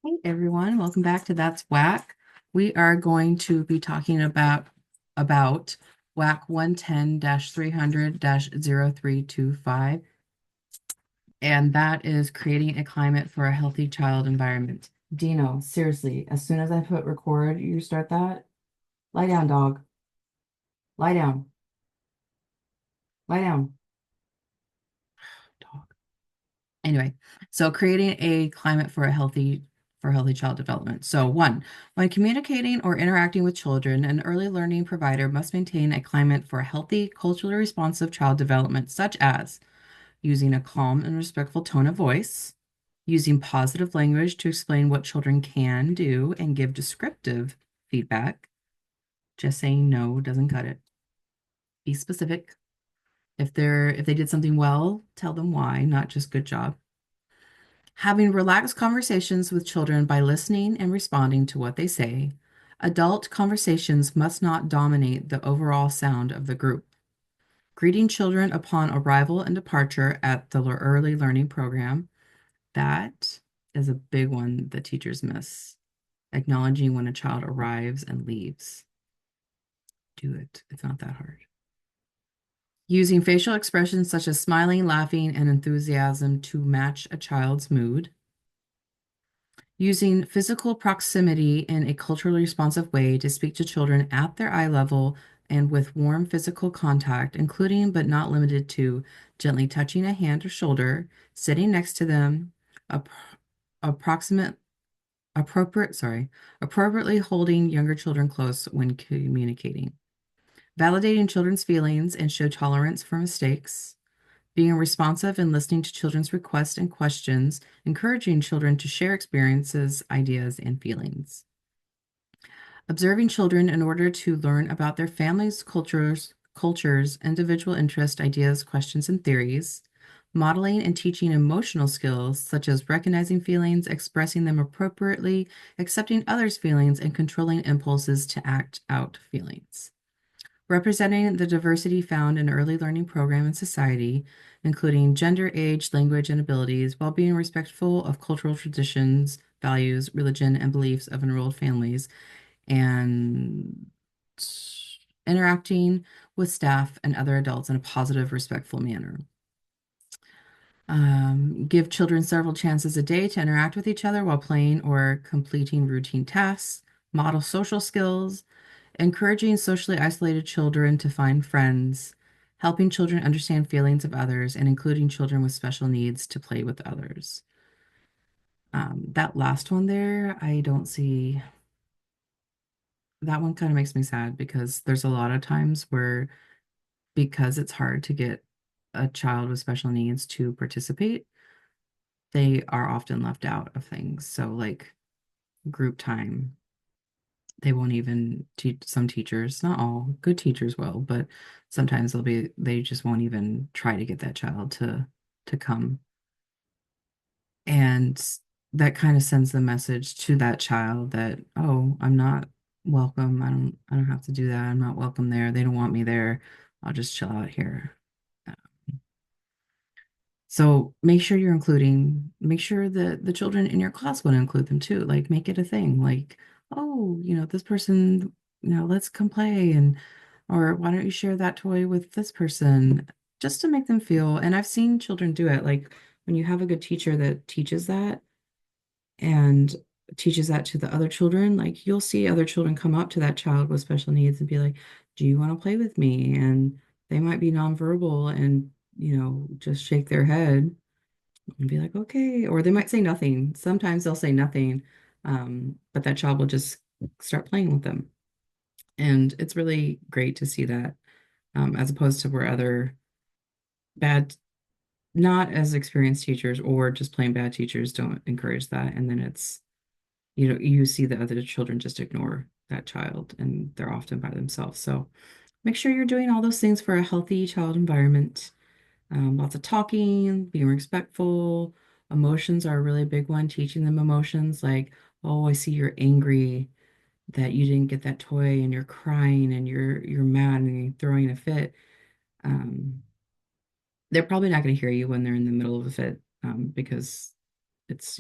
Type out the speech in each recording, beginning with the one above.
Hey everyone, welcome back to That's WAC. We are going to be talking about WAC 110-300-0325, and that is creating a climate for a healthy child environment. Dino, seriously, as soon as I put record, you start that? Lie down, dog. Lie down. Lie down, dog. Anyway, so creating a climate for a healthy child development. So one, when communicating or interacting with children, an early learning provider must maintain a climate for healthy, culturally responsive child development, such as using a calm and respectful tone of voice, using positive language to explain what children can do and give descriptive feedback. Just saying no doesn't cut it. Be specific. If they did something well, tell them why, not just good job. Having relaxed conversations with children by listening and responding to what they say. Adult conversations must not dominate the overall sound of the group. Greeting children upon arrival and departure at the early learning program. That is a big one that teachers miss. Acknowledging when a child arrives and leaves. Do it. It's not that hard. Using facial expressions such as smiling, laughing, and enthusiasm to match a child's mood. Using physical proximity in a culturally responsive way to speak to children at their eye level and with warm physical contact, including but not limited to gently touching a hand or shoulder, sitting next to them, ap- approximate appropriately holding younger children close when communicating. Validating children's feelings and show tolerance for mistakes. Being responsive and listening to children's requests and questions, encouraging children to share experiences, ideas, and feelings. Observing children in order to learn about their families, cultures, individual interest, ideas, questions, and theories. Modeling and teaching emotional skills such as recognizing feelings, expressing them appropriately, accepting others' feelings, and controlling impulses to act out feelings. Representing the diversity found in early learning program and society, including gender, age, language, and abilities, while being respectful of cultural traditions, values, religion, and beliefs of enrolled families, and interacting with staff and other adults in a positive, respectful manner. Give children several chances a day to interact with each other while playing or completing routine tasks. Model social skills, encouraging socially isolated children to find friends, helping children understand feelings of others, and including children with special needs to play with others. That last one there, I don't see. That one kind of makes me sad because there's a lot of times where, because it's hard to get a child with special needs to participate, they are often left out of things. So, like group time, they won't even teach. Some teachers, not all, good teachers will, but sometimes they just won't even try to get that child to come. And that kind of sends the message to that child that, oh, I'm not welcome. I don't have to do that. I'm not welcome there. They don't want me there. I'll just chill out here. So make sure that the children in your class would include them too. Like make it a thing. Like, oh, this person, let's come play, and or why don't you share that toy with this person? Just to make them feel, and I've seen children do it, like when you have a good teacher that teaches that and teaches that to the other children, like you'll see other children come up to that child with special needs and be like, "Do you want to play with me?" And they might be nonverbal and, just shake their head and be like, okay. Or they might say nothing. Sometimes they'll say nothing, but that child will just start playing with them. And it's really great to see that, as opposed to where other bad, not as experienced teachers or just plain bad teachers don't encourage that. And then you see the other children just ignore that child and they're often by themselves. So make sure you're doing all those things for a healthy child environment. Lots of talking, being respectful. Emotions are a really big one, teaching them emotions like, oh, I see you're angry that you didn't get that toy and you're crying and you're mad and you're throwing a fit. Um, they're probably not going to hear you when they're in the middle of a fit, because it's,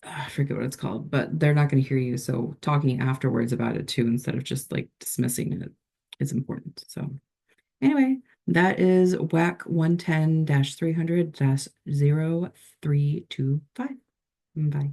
I forget what it's called, but they're not going to hear you. So talking afterwards about it too, instead of just like dismissing it, is important. So anyway, that is WAC 110-300-0325. Bye.